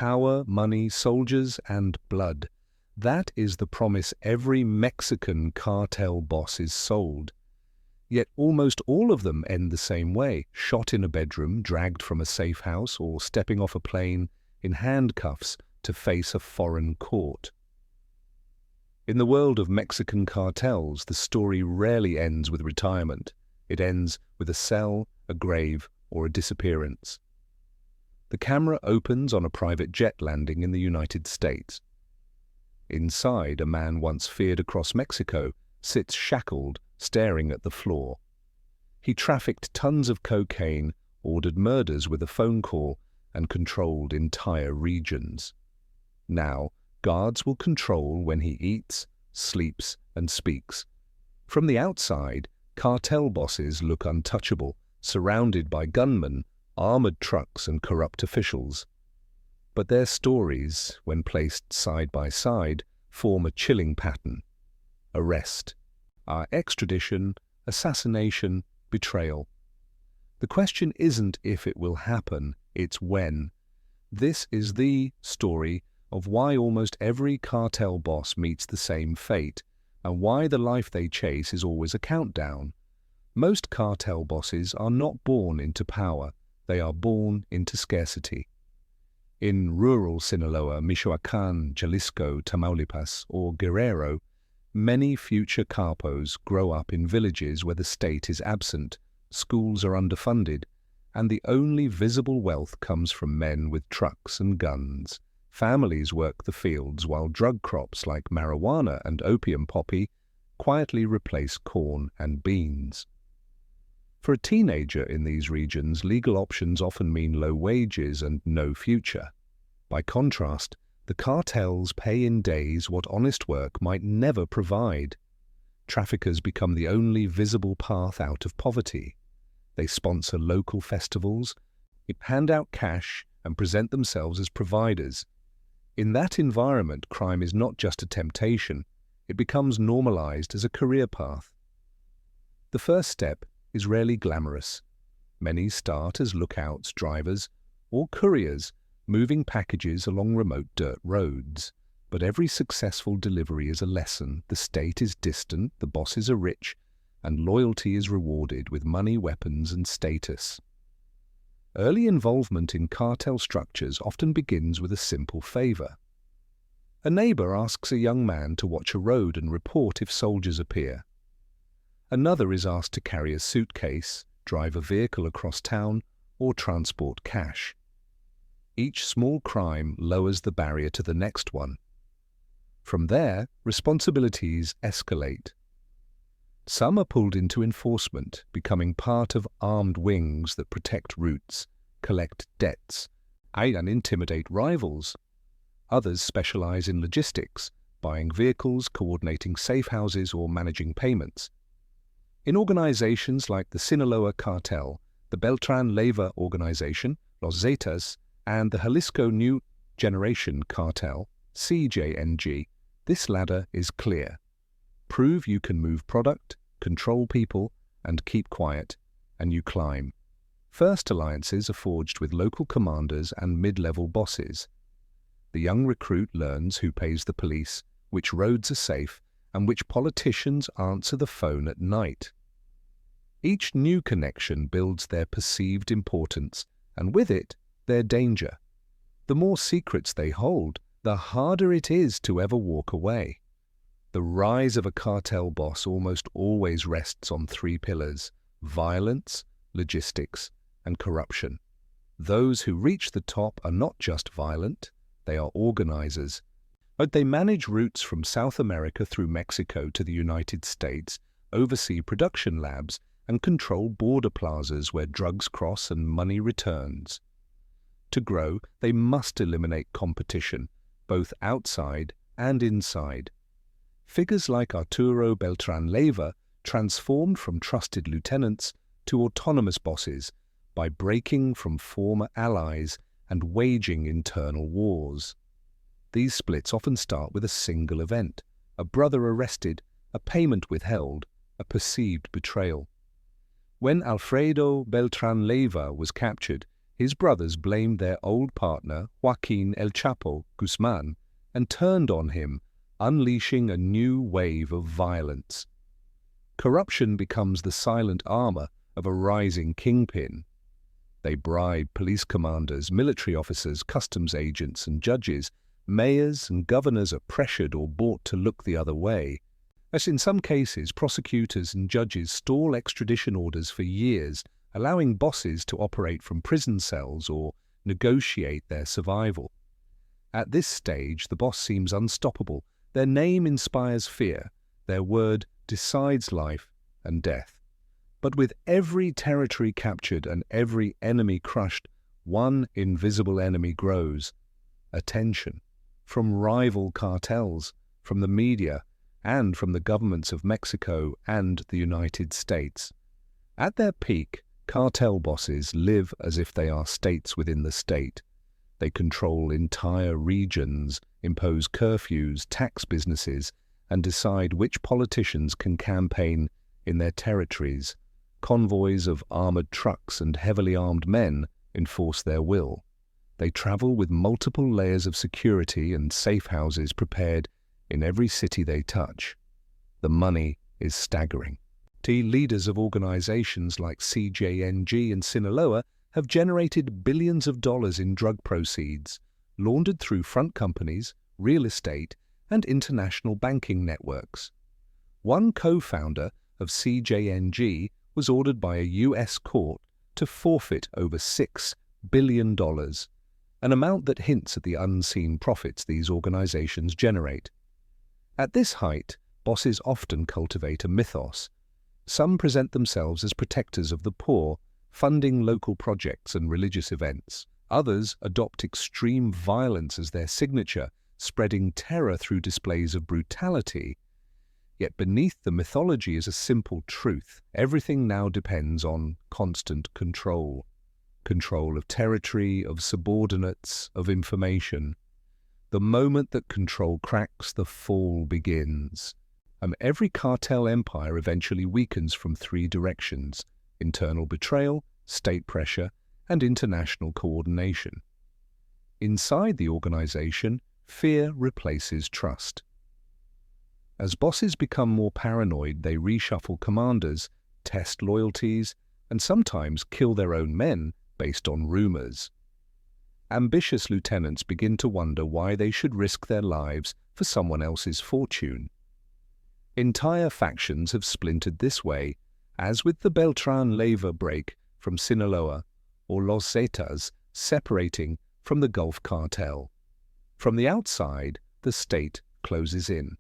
power, money, soldiers, and blood. That is the promise every Mexican cartel boss is sold. Yet almost all of them end the same way, shot in a bedroom, dragged from a safe house, or stepping off a plane in handcuffs to face a foreign court. In the world of Mexican cartels, the story rarely ends with retirement. It ends with a cell, a grave, or a disappearance. The camera opens on a private jet landing in the United States. Inside, a man once feared across Mexico sits shackled, staring at the floor. He trafficked tons of cocaine, ordered murders with a phone call, and controlled entire regions. Now, guards will control when he eats, sleeps, and speaks. From the outside, cartel bosses look untouchable, surrounded by gunmen, armored trucks, and corrupt officials. But their stories, when placed side by side, form a chilling pattern. Arrest, extradition, assassination, betrayal. The question isn't if it will happen, it's when. This is the story of why almost every cartel boss meets the same fate, and why the life they chase is always a countdown. Most cartel bosses are not born into power, they are born into scarcity. In rural Sinaloa, Michoacán, Jalisco, Tamaulipas, or Guerrero, many future capos grow up in villages where the state is absent, schools are underfunded, and the only visible wealth comes from men with trucks and guns. Families work the fields while drug crops like marijuana and opium poppy quietly replace corn and beans. For a teenager in these regions, legal options often mean low wages and no future. By contrast, the cartels pay in days what honest work might never provide. Traffickers become the only visible path out of poverty. They sponsor local festivals, hand out cash, and present themselves as providers. In that environment, crime is not just a temptation, it becomes normalized as a career path. The first step is rarely glamorous. Many start as lookouts, drivers, or couriers, moving packages along remote dirt roads. But every successful delivery is a lesson. The state is distant, the bosses are rich, and loyalty is rewarded with money, weapons, and status. Early involvement in cartel structures often begins with a simple favor. A neighbor asks a young man to watch a road and report if soldiers appear. Another is asked to carry a suitcase, drive a vehicle across town, or transport cash. Each small crime lowers the barrier to the next one. From there, responsibilities escalate. Some are pulled into enforcement, becoming part of armed wings that protect routes, collect debts, and intimidate rivals. Others specialize in logistics, buying vehicles, coordinating safe houses, or managing payments. In organizations like the Sinaloa Cartel, the Beltran Leyva organization, Los Zetas, and the Jalisco New Generation Cartel, CJNG, this ladder is clear. Prove you can move product, control people, and keep quiet, and you climb. First alliances are forged with local commanders and mid-level bosses. The young recruit learns who pays the police, which roads are safe, and which politicians answer the phone at night. Each new connection builds their perceived importance, and with it, their danger. The more secrets they hold, the harder it is to ever walk away. The rise of a cartel boss almost always rests on three pillars: violence, logistics, and corruption. Those who reach the top are not just violent, they are organizers. But they manage routes from South America through Mexico to the United States, oversee production labs, and control border plazas where drugs cross and money returns. To grow, they must eliminate competition, both outside and inside. Figures like Arturo Beltran Leyva transformed from trusted lieutenants to autonomous bosses by breaking from former allies and waging internal wars. These splits often start with a single event: a brother arrested, a payment withheld, a perceived betrayal. When Alfredo Beltran Leyva was captured, his brothers blamed their old partner, Joaquin El Chapo Guzman, and turned on him, unleashing a new wave of violence. Corruption becomes the silent armor of a rising kingpin. They bribe police commanders, military officers, customs agents, and judges. Mayors and governors are pressured or bought to look the other way. As in some cases, prosecutors and judges stall extradition orders for years, allowing bosses to operate from prison cells or negotiate their survival. At this stage, the boss seems unstoppable. Their name inspires fear. Their word decides life and death. But with every territory captured and every enemy crushed, one invisible enemy grows: attention. From rival cartels, from the media, and from the governments of Mexico and the United States. At their peak, cartel bosses live as if they are states within the state. They control entire regions, impose curfews, tax businesses, and decide which politicians can campaign in their territories. Convoys of armored trucks and heavily armed men enforce their will. They travel with multiple layers of security and safe houses prepared in every city they touch. The money is staggering. Leaders of organizations like CJNG and Sinaloa have generated billions of dollars in drug proceeds, laundered through front companies, real estate, and international banking networks. One co-founder of CJNG was ordered by a U.S. court to forfeit over $6 billion, an amount that hints at the unseen profits these organizations generate. At this height, bosses often cultivate a mythos. Some present themselves as protectors of the poor, funding local projects and religious events. Others adopt extreme violence as their signature, spreading terror through displays of brutality. Yet beneath the mythology is a simple truth. Everything now depends on constant control. Control of territory, of subordinates, of information. The moment that control cracks, the fall begins. Every cartel empire eventually weakens from three directions: internal betrayal, state pressure, and international coordination. Inside the organization, fear replaces trust. As bosses become more paranoid, they reshuffle commanders, test loyalties, and sometimes kill their own men based on rumors. Ambitious lieutenants begin to wonder why they should risk their lives for someone else's fortune. Entire factions have splintered this way, as with the Beltran Leyva break from Sinaloa, or Los Zetas separating from the Gulf Cartel. From the outside, the state closes in.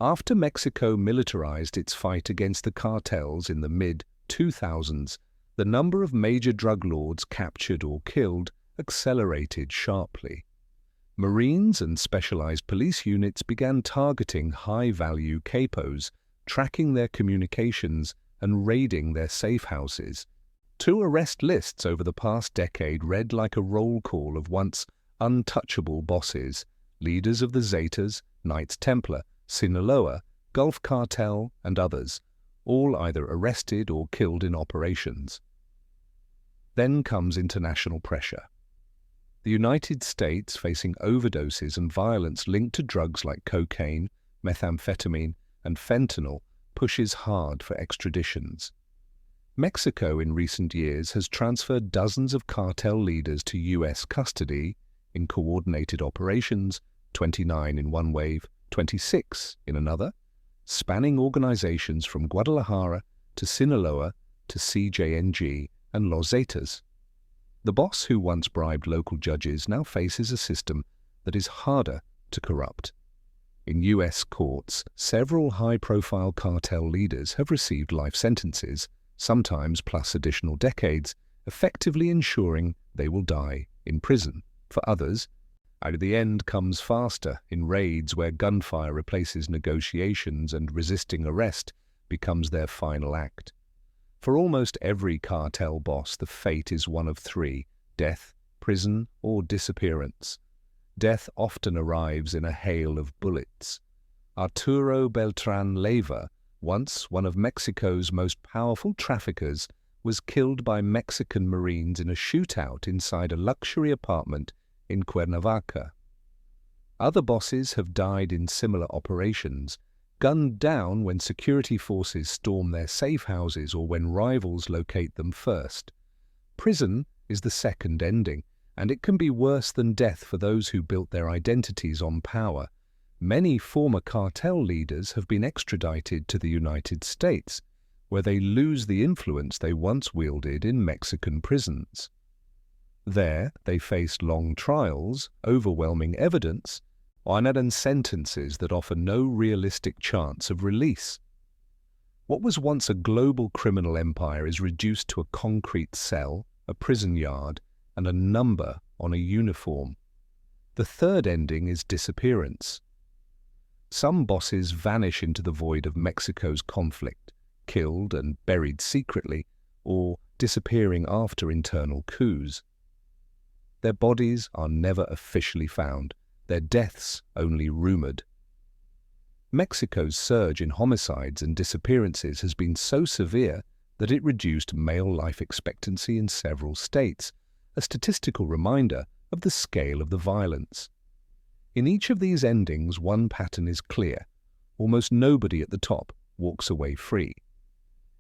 After Mexico militarized its fight against the cartels in the mid-2000s, the number of major drug lords captured or killed accelerated sharply. Marines and specialized police units began targeting high-value capos, tracking their communications and raiding their safe houses. 2 arrest lists over the past decade read like a roll call of once untouchable bosses, leaders of the Zetas, Knights Templar, Sinaloa, Gulf Cartel, and others, all either arrested or killed in operations. Then comes international pressure. The United States, facing overdoses and violence linked to drugs like cocaine, methamphetamine, and fentanyl, pushes hard for extraditions. Mexico in recent years has transferred dozens of cartel leaders to U.S. custody in coordinated operations, 29 in one wave, 26 in another, spanning organizations from Guadalajara to Sinaloa to CJNG and Los Zetas. The boss who once bribed local judges now faces a system that is harder to corrupt. In U.S. courts, several high-profile cartel leaders have received life sentences, sometimes plus additional decades, effectively ensuring they will die in prison. For others, the end comes faster in raids where gunfire replaces negotiations and resisting arrest becomes their final act. For almost every cartel boss, the fate is one of 3: death, prison, or disappearance. Death often arrives in a hail of bullets. Arturo Beltran Leyva, once one of Mexico's most powerful traffickers, was killed by Mexican Marines in a shootout inside a luxury apartment in Cuernavaca. Other bosses have died in similar operations, gunned down when security forces storm their safe houses or when rivals locate them first. Prison is the second ending, and it can be worse than death for those who built their identities on power. Many former cartel leaders have been extradited to the United States, where they lose the influence they once wielded in Mexican prisons. There, they face long trials, overwhelming evidence, and sentences that offer no realistic chance of release. What was once a global criminal empire is reduced to a concrete cell, a prison yard, and a number on a uniform. The third ending is disappearance. Some bosses vanish into the void of Mexico's conflict, killed and buried secretly, or disappearing after internal coups. Their bodies are never officially found, their deaths only rumored. Mexico's surge in homicides and disappearances has been so severe that it reduced male life expectancy in several states, a statistical reminder of the scale of the violence. In each of these endings, one pattern is clear. Almost nobody at the top walks away free.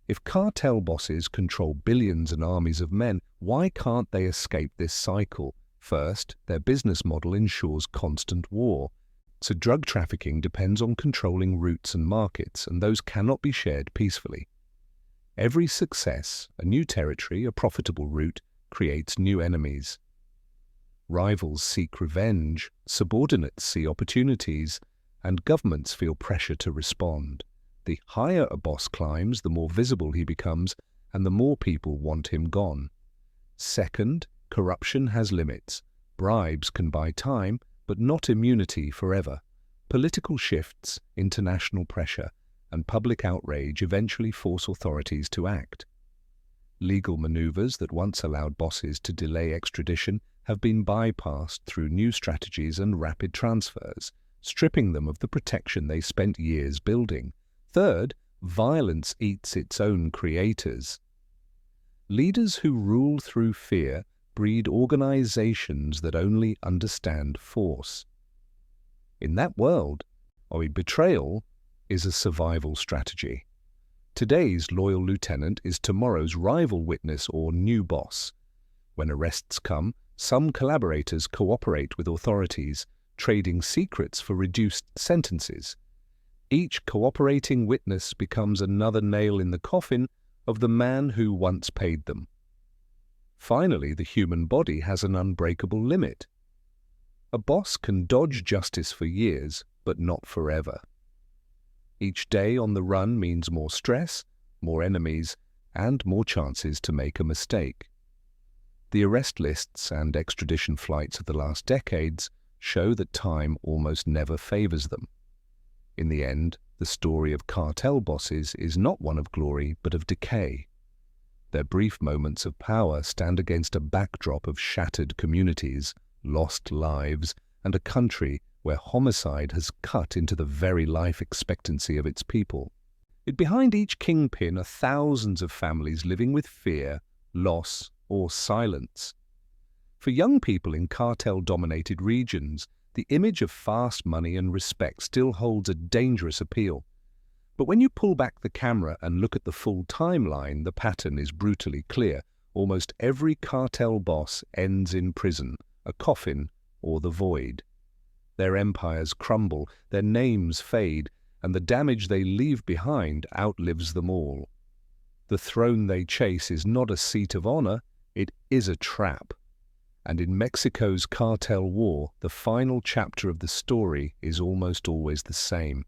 If cartel bosses control billions and armies of men, why can't they escape this cycle? First, their business model ensures constant war. So drug trafficking depends on controlling routes and markets, and those cannot be shared peacefully. Every success, a new territory, a profitable route, creates new enemies. Rivals seek revenge, subordinates see opportunities, and governments feel pressure to respond. The higher a boss climbs, the more visible he becomes, and the more people want him gone. Second, corruption has limits. Bribes can buy time, but not immunity forever. Political shifts, international pressure, and public outrage eventually force authorities to act. Legal maneuvers that once allowed bosses to delay extradition have been bypassed through new strategies and rapid transfers, stripping them of the protection they spent years building. Third, violence eats its own creators. Leaders who rule through fear breed organizations that only understand force. In that world, betrayal is a survival strategy. Today's loyal lieutenant is tomorrow's rival witness or new boss. When arrests come, some collaborators cooperate with authorities, trading secrets for reduced sentences. Each cooperating witness becomes another nail in the coffin of the man who once paid them. Finally, the human body has an unbreakable limit. A boss can dodge justice for years, but not forever. Each day on the run means more stress, more enemies, and more chances to make a mistake. The arrest lists and extradition flights of the last decades show that time almost never favors them. In the end, the story of cartel bosses is not one of glory, but of decay. Their brief moments of power stand against a backdrop of shattered communities, lost lives, and a country where homicide has cut into the very life expectancy of its people. Behind each kingpin are thousands of families living with fear, loss, or silence. For young people in cartel-dominated regions, the image of fast money and respect still holds a dangerous appeal. But when you pull back the camera and look at the full timeline, the pattern is brutally clear. Almost every cartel boss ends in prison, a coffin, or the void. Their empires crumble, their names fade, and the damage they leave behind outlives them all. The throne they chase is not a seat of honor, it is a trap. And in Mexico's cartel war, the final chapter of the story is almost always the same.